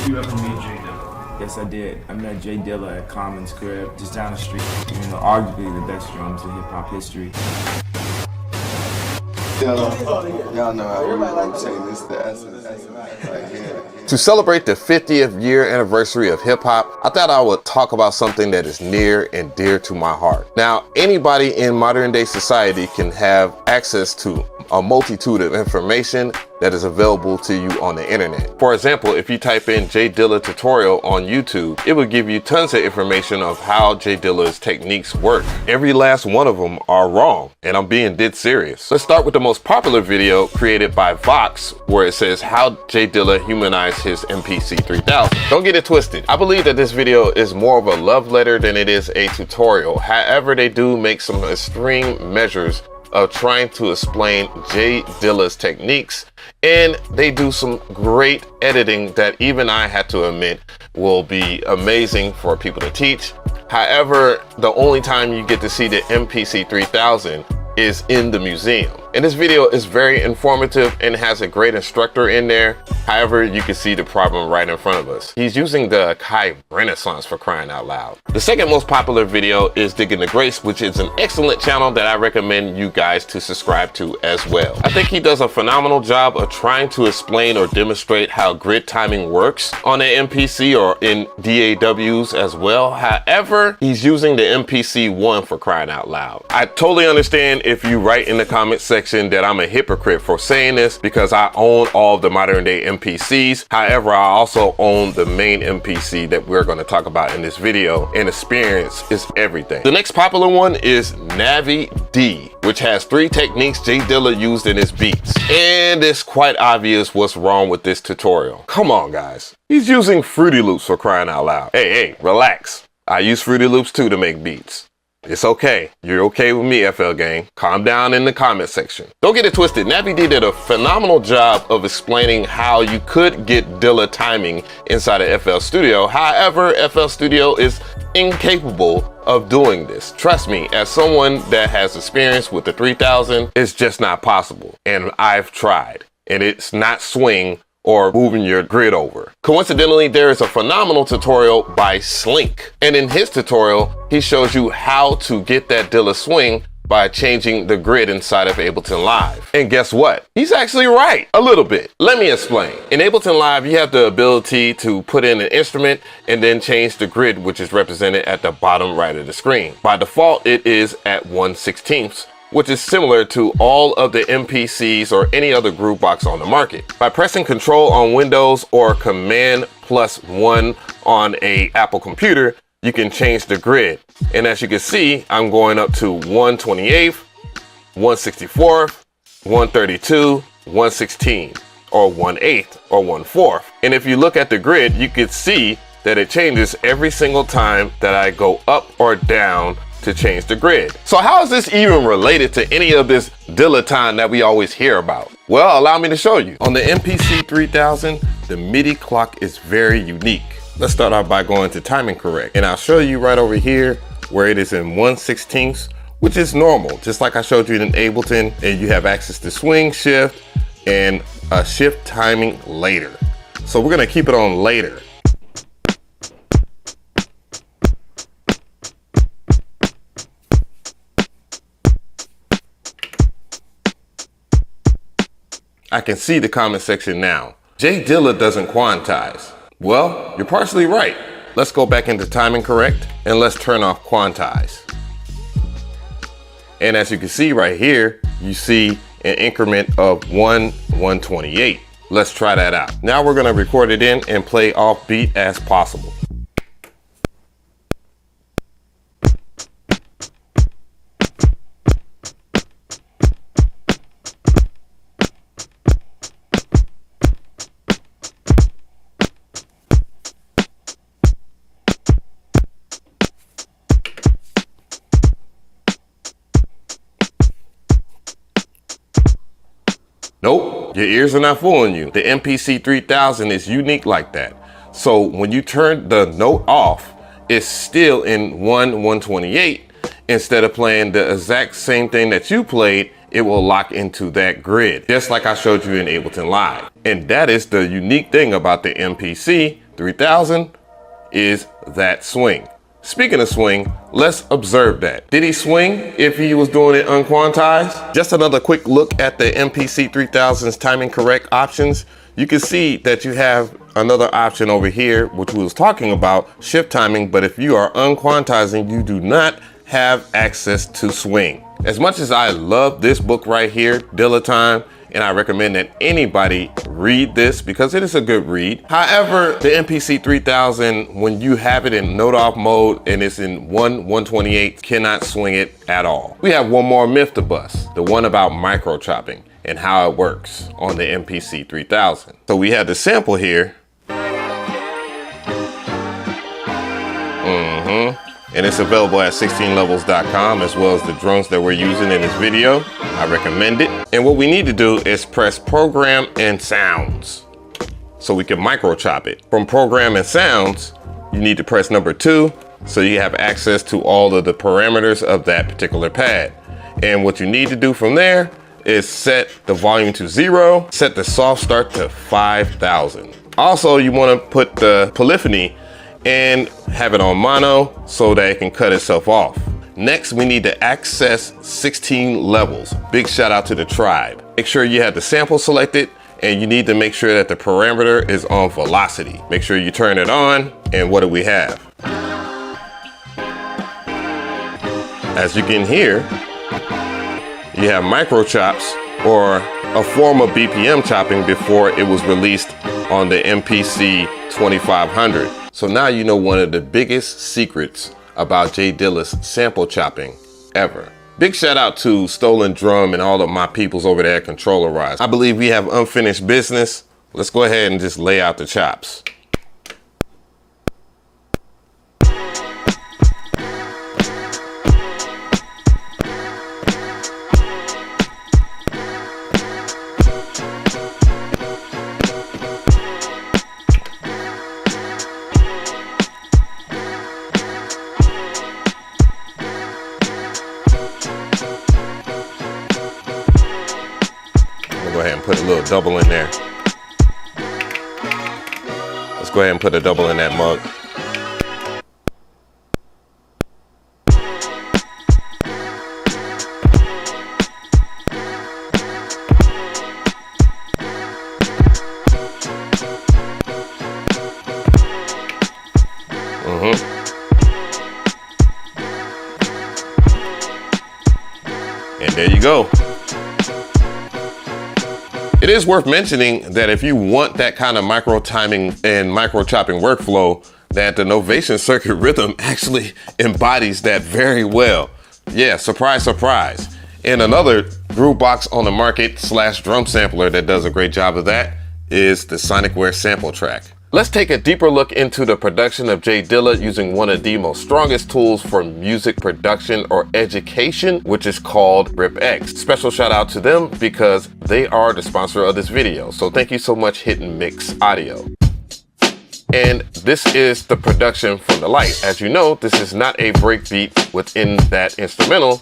you ever meet J Dilla? Yes, I did. I met J Dilla at Common's crib, just down the street. You know, arguably the best drums in hip-hop history. Y'all know how we saying this the essence. To celebrate the 50th year anniversary of hip hop, I thought I would talk about something that is near and dear to my heart. Now, anybody in modern day society can have access to a multitude of information that is available to you on the internet. For example, if you type in J Dilla tutorial on YouTube, it will give you tons of information of how J Dilla's techniques work. Every last one of them are wrong, and I'm being dead serious. Let's start with the most popular video created by Vox, where it says how J Dilla humanized his MPC 3000. Don't get it twisted. I believe that this video is more of a love letter than it is a tutorial. However, they do make some extreme measures of trying to explain J Dilla's techniques, and they do some great editing that even I had to admit will be amazing for people to teach. However, the only time you get to see the MPC 3000 is in the museum. And this video is very informative and has a great instructor in there. However, you can see the problem right in front of us. He's using the Kai Renaissance, for crying out loud. The second most popular video is Digging the Grace, which is an excellent channel that I recommend you guys to subscribe to as well. I think he does a phenomenal job of trying to explain or demonstrate how grid timing works on an MPC or in DAWs as well. However, he's using the MPC-1, for crying out loud. I totally understand if you write in the comment section that I'm a hypocrite for saying this, because I own all of the modern day MPCs. However, I also own the main MPC that we're going to talk about in this video, and experience is everything. The next popular one is Navi D, which has 3 techniques J Dilla used in his beats. And it's quite obvious what's wrong with this tutorial. Come on, guys. He's using Fruity Loops, for crying out loud. Hey, relax. I use Fruity Loops too to make beats. It's okay. You're okay with me, FL gang. Calm down in the comment section. Don't get it twisted. Navi D did a phenomenal job of explaining how you could get Dilla timing inside of FL Studio. However, FL Studio is incapable of doing this. Trust me, as someone that has experience with the 3000, it's just not possible. And I've tried, and it's not swing or moving your grid over. Coincidentally, there is a phenomenal tutorial by Slink. And in his tutorial, he shows you how to get that Dilla swing by changing the grid inside of Ableton Live. And guess what? He's actually right, a little bit. Let me explain. In Ableton Live, you have the ability to put in an instrument and then change the grid, which is represented at the bottom right of the screen. By default, it is at 1/16, which is similar to all of the MPCs or any other groove box on the market. By pressing Control on Windows or Command +1 on a Apple computer, you can change the grid. And as you can see, I'm going up to 1/28, 1/64, 1/32, 1/16, or 1/8, or 1/4. And if you look at the grid, you can see that it changes every single time that I go up or down to change the grid. So how is this even related to any of this Dilla time that we always hear about? Well, allow me to show you. On the MPC 3000, the MIDI clock is very unique. Let's start out by going to timing correct. And I'll show you right over here where it is in 1/16, which is normal. Just like I showed you in Ableton, and you have access to swing, shift, and a shift timing later. So we're gonna keep it on later. I can see the comment section now. J Dilla doesn't quantize. Well, you're partially right. Let's go back into timing correct and let's turn off quantize. And as you can see right here, you see an increment of 1/128. Let's try that out. Now we're gonna record it in and play off beat as possible. Nope, your ears are not fooling you. The MPC 3000 is unique like that. So when you turn the note off, it's still in 1/128. Instead of playing the exact same thing that you played, it will lock into that grid, just like I showed you in Ableton Live. And that is the unique thing about the MPC 3000 is that swing. Speaking of swing, let's observe that. Did he swing if he was doing it unquantized? Just another quick look at the MPC 3000's timing correct options. You can see that you have another option over here, which we was talking about, shift timing, but if you are unquantizing, you do not have access to swing. As much as I love this book right here, Dilla Time, and I recommend that anybody read this because it is a good read. However, the MPC 3000, when you have it in note off mode and it's in 1/128, cannot swing it at all. We have one more myth to bust, the one about micro chopping and how it works on the MPC 3000. So we have the sample here. And it's available at 16levels.com as well as the drones that we're using in this video. I recommend it. And what we need to do is press program and sounds so we can micro chop it. From program and sounds, you need to press number 2 so you have access to all of the parameters of that particular pad. And what you need to do from there is set the volume to 0, set the soft start to 5000. Also, you want to put the polyphony and have it on mono so that it can cut itself off. Next, we need to access 16 levels. Big shout out to the tribe. Make sure you have the sample selected and you need to make sure that the parameter is on velocity. Make sure you turn it on, and what do we have? As you can hear, you have micro chops, or a form of BPM chopping before it was released on the MPC 2500. So now you know one of the biggest secrets about J Dilla's sample chopping ever. Big shout out to Stolen Drum and all of my peoples over there at Controllerize. I believe we have unfinished business. Let's go ahead and just lay out the chops. Go ahead and put a little double in there. Let's go ahead and put a double in that mug. And there you go. It is worth mentioning that if you want that kind of micro timing and micro chopping workflow, that the Novation Circuit Rhythm actually embodies that very well. Yeah, surprise, surprise. And another groove box on the market / drum sampler that does a great job of that is the Sonicware Sample Track. Let's take a deeper look into the production of J Dilla using one of the most strongest tools for music production or education, which is called RipX. Special shout out to them because they are the sponsor of this video. So thank you so much, Hit and Mix Audio. And this is the production from the light. As you know, this is not a breakbeat within that instrumental.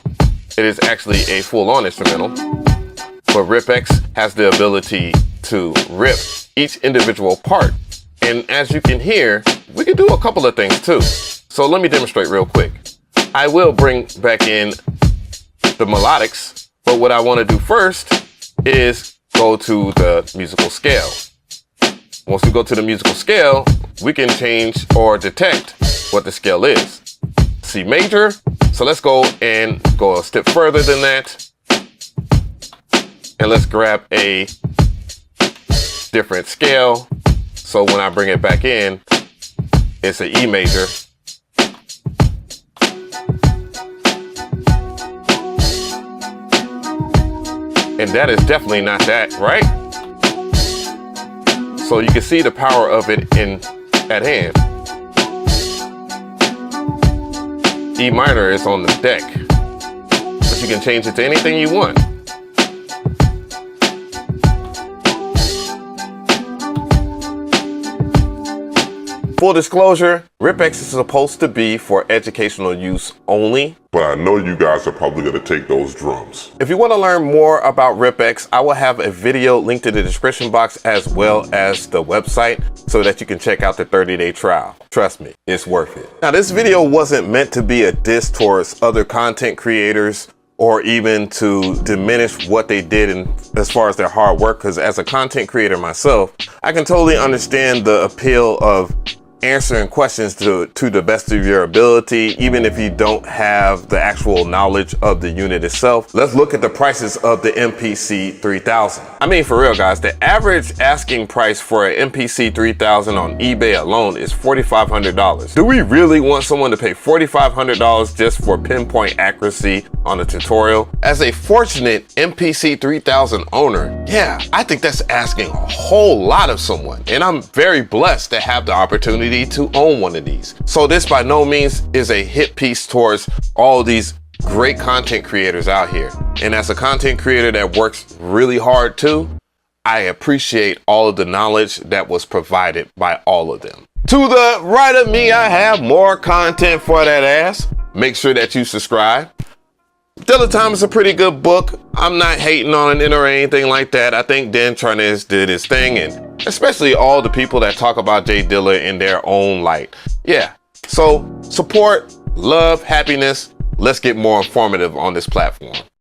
It is actually a full-on instrumental. But RipX has the ability to rip each individual part. And as you can hear, we can do a couple of things too. So let me demonstrate real quick. I will bring back in the melodics, but what I want to do first is go to the musical scale. Once we go to the musical scale, we can change or detect what the scale is. C major. So let's go and go a step further than that. And let's grab a different scale. So when I bring it back in, it's an E major. And that is definitely not that, right? So you can see the power of it at hand. E minor is on the deck, but you can change it to anything you want. Full disclosure, RipX is supposed to be for educational use only, but I know you guys are probably gonna take those drums. If you want to learn more about RipX, I will have a video linked in the description box as well as the website so that you can check out the 30-day trial. Trust me, it's worth it. Now, this video wasn't meant to be a diss towards other content creators or even to diminish what they did as far as their hard work, because as a content creator myself, I can totally understand the appeal of answering questions to the best of your ability, even if you don't have the actual knowledge of the unit itself. Let's look at the prices of the MPC 3000. I mean, for real guys, the average asking price for an MPC 3000 on eBay alone is $4,500. Do we really want someone to pay $4,500 just for pinpoint accuracy on a tutorial? As a fortunate MPC 3000 owner, yeah, I think that's asking a whole lot of someone, and I'm very blessed to have the opportunity to own one of these. So this by no means is a hit piece towards all these great content creators out here. And as a content creator that works really hard too, I appreciate all of the knowledge that was provided by all of them. To the right of me, I have more content for that ass. Make sure that you subscribe. Dilla Time is a pretty good book. I'm not hating on it or anything like that. I think Dan Charnes did his thing, and especially all the people that talk about J Dilla in their own light. Yeah, so support, love, happiness. Let's get more informative on this platform.